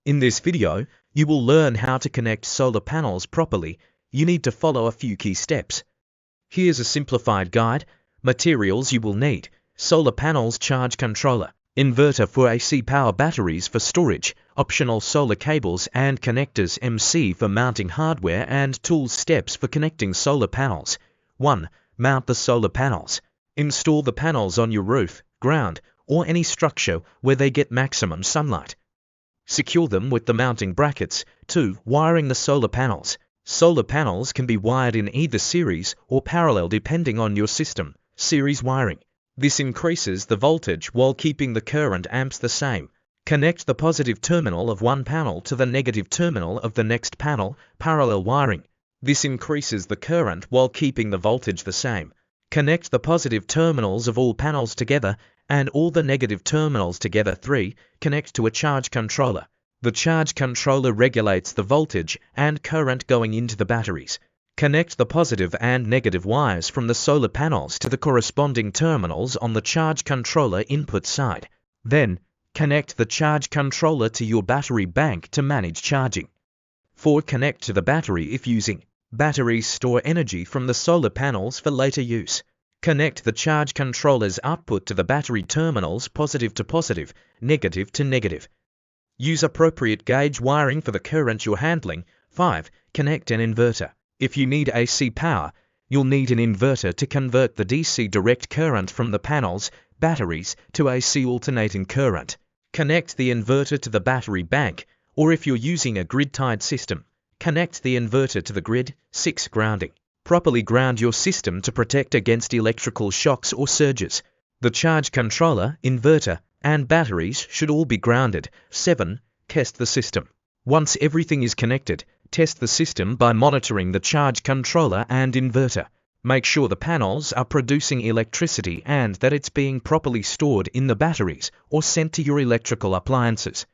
In this video, you will learn how to connect solar panels properly. You need to follow a few key steps. Here's a simplified guide. Materials you will need: solar panels, charge controller, inverter for AC power, batteries for storage, optional solar cables and connectors, MC for mounting hardware, and tools. Steps for connecting solar panels. 1. Mount the solar panels. Install the panels on your roof, ground, or any structure where they get maximum sunlight. Secure them with the mounting brackets. 2. Wiring the solar panels. Solar panels can be wired in either series or parallel depending on your system. Series wiring. This increases the voltage while keeping the current amps the same. Connect the positive terminal of one panel to the negative terminal of the next panel. Parallel wiring. This increases the current while keeping the voltage the same. Connect the positive terminals of all panels together and all the negative terminals together. 3. Connect to a charge controller. The charge controller regulates the voltage and current going into the batteries. Connect the positive and negative wires from the solar panels to the corresponding terminals on the charge controller input side. Then, connect the charge controller to your battery bank to manage charging. 4. Connect to the battery if using. Batteries store energy from the solar panels for later use. Connect the charge controller's output to the battery terminals, positive to positive, negative to negative. Use appropriate gauge wiring for the current you're handling. 5. Connect an inverter. If you need AC power, you'll need an inverter to convert the DC direct current from the panels, batteries, to AC alternating current. Connect the inverter to the battery bank, or if you're using a grid-tied system, connect the inverter to the grid. 6. Grounding. Properly ground your system to protect against electrical shocks or surges. The charge controller, inverter, and batteries should all be grounded. 7. Test the system. Once everything is connected, test the system by monitoring the charge controller and inverter. Make sure the panels are producing electricity and that it's being properly stored in the batteries or sent to your electrical appliances.